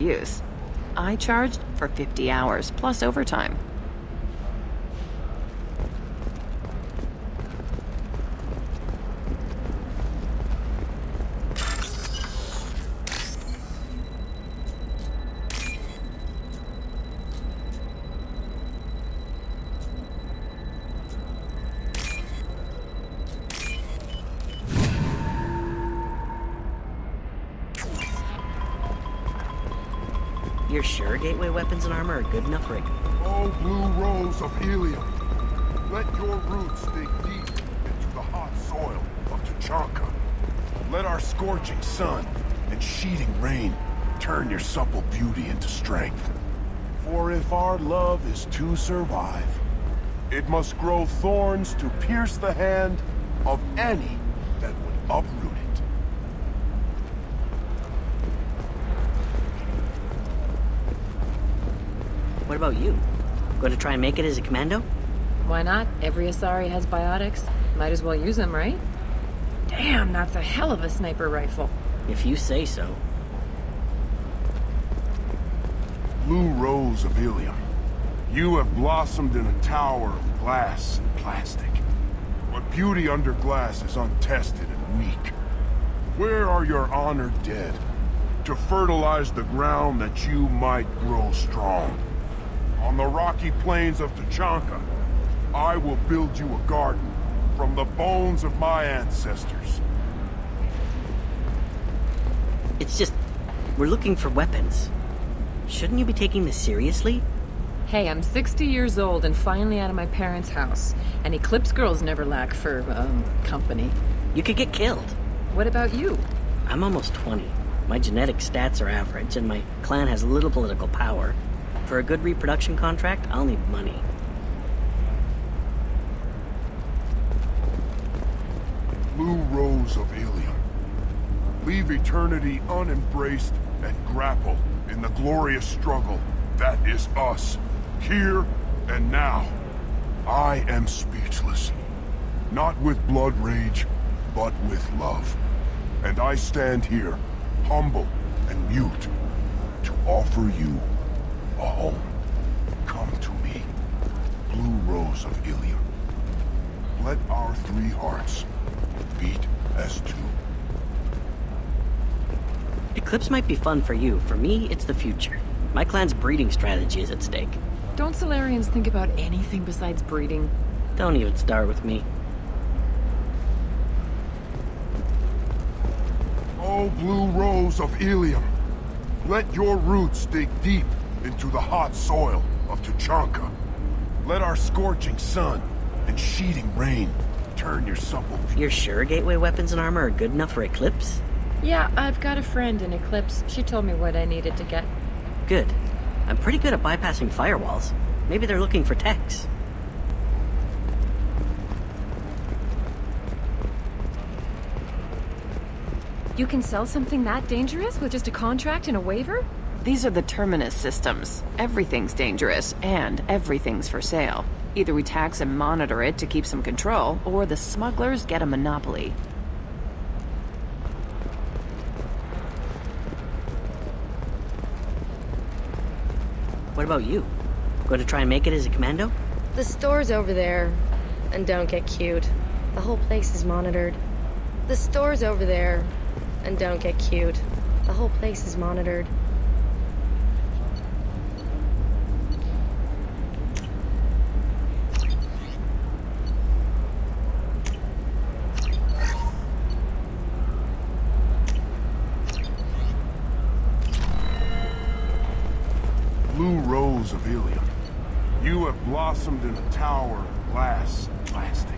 use. I charged for 50 hours, plus overtime. You're sure gateway weapons and armor are good enough for it? Oh, blue rose of Illium, let your roots dig deep into the hot soil of Tuchanka. Let our scorching sun and sheeting rain turn your supple beauty into strength. For if our love is to survive, it must grow thorns to pierce the hand of any that would uproot it. What about you? Going to try and make it as a commando? Why not? Every Asari has biotics. Might as well use them, right? Damn, that's a hell of a sniper rifle. If you say so. Blue rose of Illium, you have blossomed in a tower of glass and plastic. But beauty under glass is untested and weak. Where are your honored dead to fertilize the ground that you might grow strong? On the rocky plains of Tuchanka, I will build you a garden from the bones of my ancestors. It's just, we're looking for weapons. Shouldn't you be taking this seriously? Hey, I'm 60 years old and finally out of my parents' house. And Eclipse girls never lack for, company. You could get killed. What about you? I'm almost 20. My genetic stats are average, and my clan has little political power. For a good reproduction contract, I'll need money. Blue rose of Illium, leave eternity unembraced and grapple in the glorious struggle that is us, here and now. I am speechless, not with blood rage, but with love. And I stand here, humble and mute, to offer you a home. Come to me, blue rose of Illium. Let our three hearts beat as two. Eclipse might be fun for you. For me, it's the future. My clan's breeding strategy is at stake. Don't Solarians think about anything besides breeding? Don't even start with me. Oh, blue rose of Illium, let your roots dig deep into the hot soil of Tuchanka. Let our scorching sun and sheeting rain turn your supple... You're sure gateway weapons and armor are good enough for Eclipse? Yeah, I've got a friend in Eclipse. She told me what I needed to get. Good. I'm pretty good at bypassing firewalls. Maybe they're looking for techs. You can sell something that dangerous with just a contract and a waiver? These are the Terminus systems. Everything's dangerous, and everything's for sale. Either we tax and monitor it to keep some control, or the smugglers get a monopoly. What about you? Going to try and make it as a commando? The store's over there. And don't get cute. The whole place is monitored. The store's over there. And don't get cute. The whole place is monitored. Blue rose of Illium, you have blossomed in a tower of glass and plastic.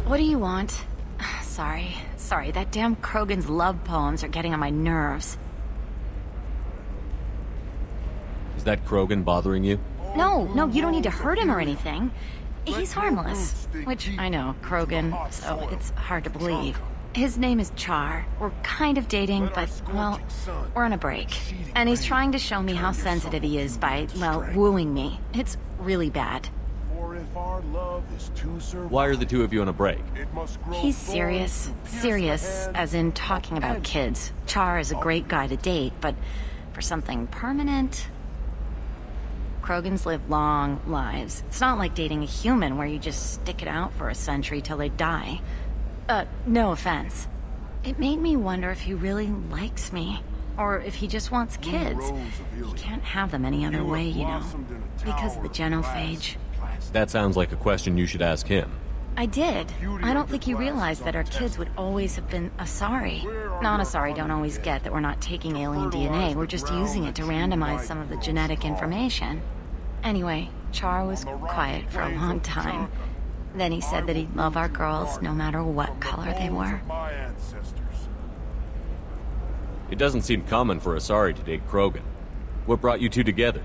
What do you want? Sorry, that damn Krogan's love poems are getting on my nerves. Is that Krogan bothering you? No, you don't need to hurt him or anything. He's harmless, which I know, Krogan, so it's hard to believe. His name is Char. We're kind of dating, but, well, we're on a break. And he's trying to show me how sensitive he is by, well, wooing me. It's really bad. If our love is to survive, Why are the two of you on a break? it must grow He's thorns serious. to pierce the Serious, hand as in talking of about envy. kids. Char is a great guy to date, but for something permanent... Krogans live long lives. It's not like dating a human where you just stick it out for a century till they die. No offense. It made me wonder if he really likes me. Or if he just wants kids. He can't have them any other way, you know. Because of the genophage. That sounds like a question you should ask him. I did. I don't think he realized that our kids would always have been Asari. Non-Asari don't always get that we're not taking alien DNA, we're just using it to randomize some of the genetic information. Anyway, Char was quiet for a long time. Then he said that he'd love our girls no matter what color they were. It doesn't seem common for Asari to date Krogan. What brought you two together?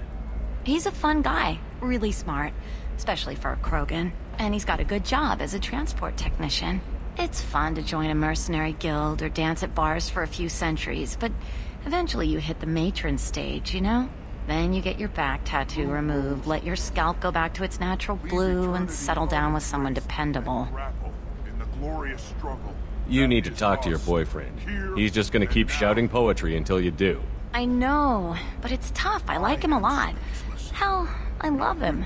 He's a fun guy, really smart, especially for a Krogan. And he's got a good job as a transport technician. It's fun to join a mercenary guild or dance at bars for a few centuries, but eventually you hit the matron stage, you know? Then you get your back tattoo removed, let your scalp go back to its natural blue, and settle down with someone dependable. You need to talk to your boyfriend. He's just gonna keep shouting poetry until you do. I know, but it's tough. I like him a lot. Hell, I love him.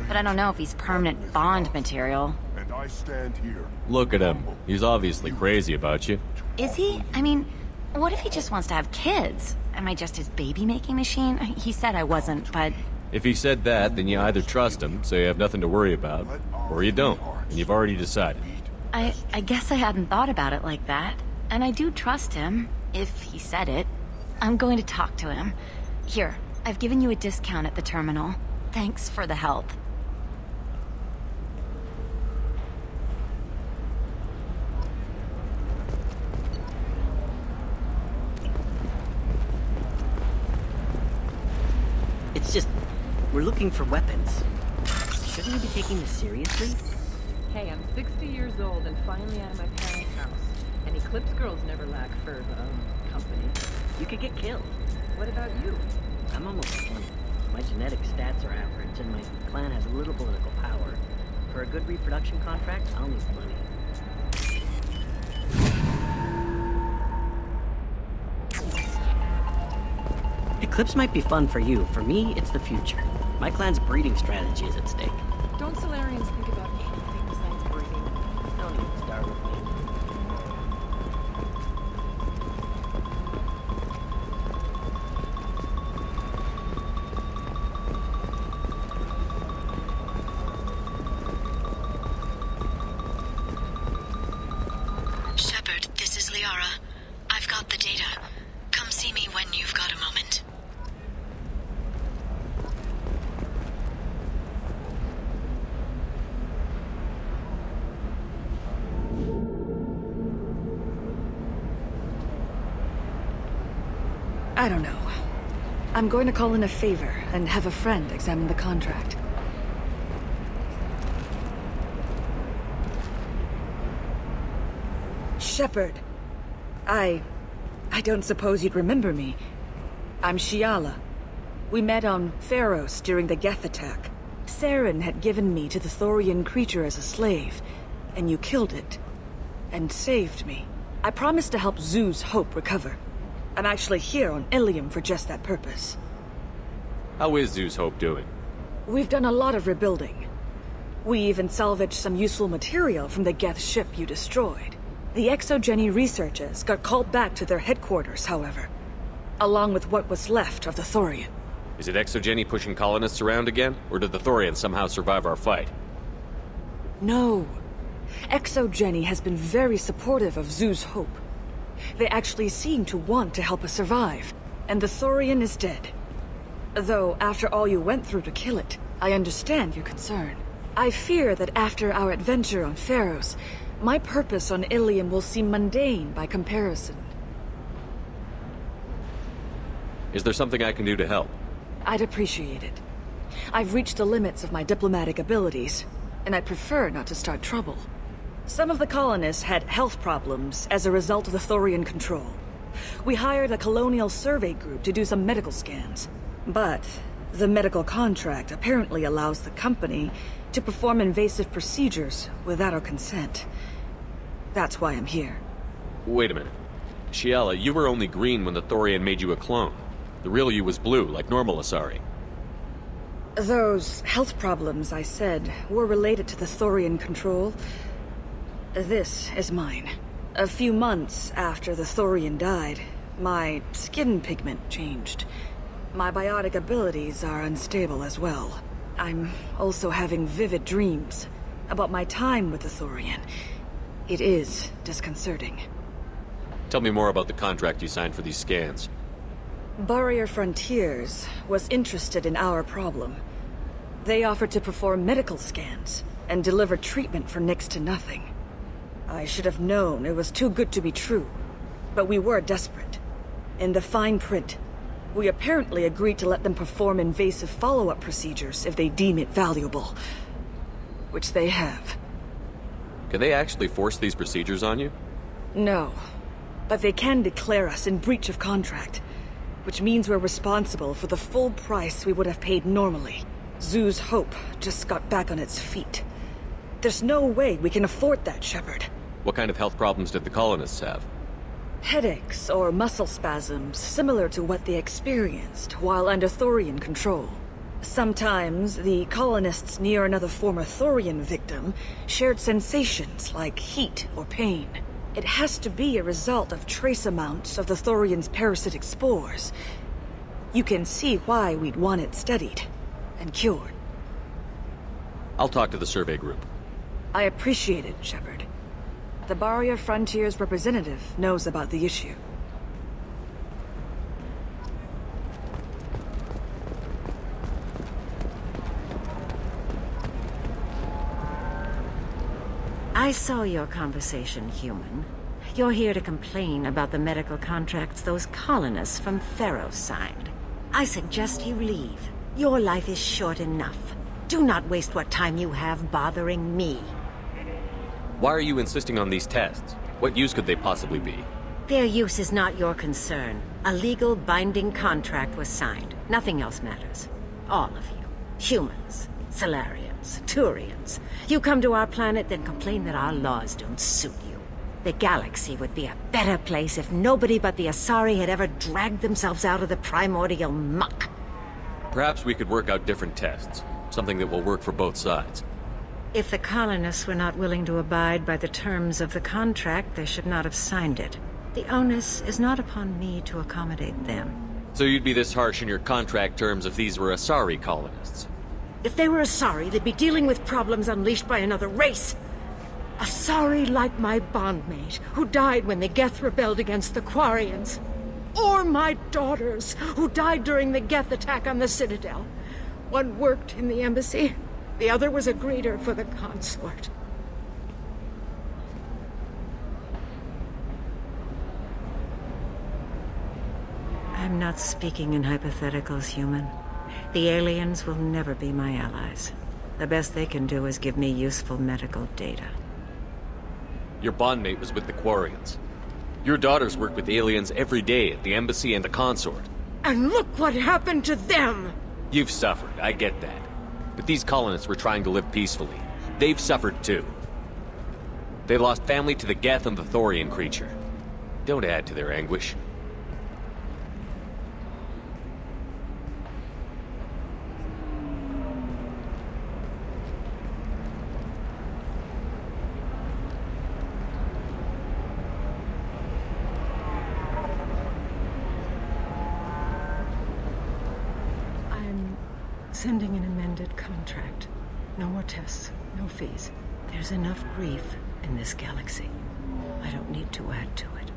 But I don't know if he's permanent Bond material. And I stand here. Look at him. He's obviously crazy about you. Is he? I mean, what if he just wants to have kids? Am I just his baby-making machine? He said I wasn't, but... If he said that, then you either trust him, so you have nothing to worry about, or you don't, and you've already decided. I guess I hadn't thought about it like that. And I do trust him, if he said it. I'm going to talk to him. Here, I've given you a discount at the terminal. Thanks for the help. It's just, we're looking for weapons. Shouldn't we be taking this seriously? Hey, I'm 60 years old and finally out of my parents' house. And Eclipse girls never lack for, company. You could get killed. What about you? I'm almost 20. My genetic stats are average, and my clan has little political power. For a good reproduction contract, I'll need money. Eclipse might be fun for you. For me, it's the future. My clan's breeding strategy is at stake. Don't Solarians think about anything besides breeding? Don't even start with me. Shepard, this is Liara. I've got the data. Come see me when you've got a moment. I don't know. I'm going to call in a favor and have a friend examine the contract. Shepard. I don't suppose you'd remember me. I'm Shiala. We met on Feros during the Geth attack. Saren had given me to the Thorian creature as a slave, and you killed it. And saved me. I promised to help Zoo's Hope recover. I'm actually here on Illium for just that purpose. How is Zeus Hope doing? We've done a lot of rebuilding. We even salvaged some useful material from the Geth ship you destroyed. The exogeny researchers got called back to their headquarters, however, along with what was left of the Thorian. Is it exogeny pushing colonists around again, or did the Thorians somehow survive our fight? No. Exogeny has been very supportive of Zoo's Hope. They actually seem to want to help us survive, and the Thorian is dead. Though, after all you went through to kill it, I understand your concern. I fear that after our adventure on Feros, my purpose on Illium will seem mundane by comparison. Is there something I can do to help? I'd appreciate it. I've reached the limits of my diplomatic abilities, and I'd prefer not to start trouble. Some of the colonists had health problems as a result of the Thorian control. We hired a colonial survey group to do some medical scans. But The medical contract apparently allows the company to perform invasive procedures without our consent. That's why I'm here. Wait a minute. Shiala, you were only green when the Thorian made you a clone. The real you was blue, like normal Asari. Those health problems I said were related to the Thorian control. This is mine. A few months after the Thorian died, my skin pigment changed. My biotic abilities are unstable as well. I'm also having vivid dreams about my time with the Thorian. It is disconcerting. Tell me more about the contract you signed for these scans. Baria Frontiers was interested in our problem. They offered to perform medical scans and deliver treatment for next to nothing. I should have known it was too good to be true, but we were desperate. In the fine print, we apparently agreed to let them perform invasive follow-up procedures if they deem it valuable. Which they have. Can they actually force these procedures on you? No, but they can declare us in breach of contract, which means we're responsible for the full price we would have paid normally. Zoo's Hope just got back on its feet. There's no way we can afford that, Shepard. What kind of health problems did the colonists have? Headaches or muscle spasms similar to what they experienced while under Thorian control. Sometimes the colonists near another former Thorian victim shared sensations like heat or pain. It has to be a result of trace amounts of the Thorian's parasitic spores. You can see why we'd want it studied and cured. I'll talk to the survey group. I appreciate it, Shepard. The Baria Frontiers representative knows about the issue. I saw your conversation, human. You're here to complain about the medical contracts those colonists from Feros signed. I suggest you leave. Your life is short enough. Do not waste what time you have bothering me. Why are you insisting on these tests? What use could they possibly be? Their use is not your concern. A legal, binding contract was signed. Nothing else matters. All of you. Humans, Solarians, Thorians. You come to our planet, then complain that our laws don't suit you. The galaxy would be a better place if nobody but the Asari had ever dragged themselves out of the primordial muck. Perhaps we could work out different tests. Something that will work for both sides. If the colonists were not willing to abide by the terms of the contract, they should not have signed it. The onus is not upon me to accommodate them. So you'd be this harsh in your contract terms if these were Asari colonists? If they were Asari, they'd be dealing with problems unleashed by another race. Asari like my bondmate, who died when the Geth rebelled against the Quarians. Or my daughters, who died during the Geth attack on the Citadel. One worked in the embassy. The other was a greeter for the consort. I'm not speaking in hypotheticals, human. The aliens will never be my allies. The best they can do is give me useful medical data. Your bondmate was with the Quarians. Your daughters work with aliens every day at the embassy and the consort. And look what happened to them! You've suffered, I get that. But these colonists were trying to live peacefully. They've suffered too. They lost family to the Geth and the Thorian creature. Don't add to their anguish. Sending an amended contract. No more tests, no fees. There's enough grief in this galaxy. I don't need to add to it.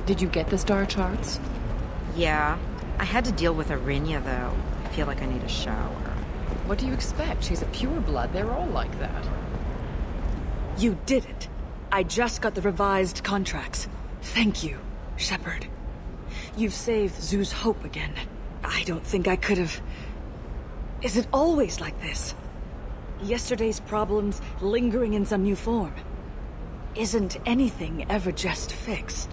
Did you get the star charts? Yeah. I had to deal with Arinya, though. I feel like I need a shower. What do you expect? She's a pureblood. They're all like that. You did it. I just got the revised contracts. Thank you, Shepard. You've saved Zoo's hope again. I don't think I could have... Is it always like this? Yesterday's problems lingering in some new form? Isn't anything ever just fixed?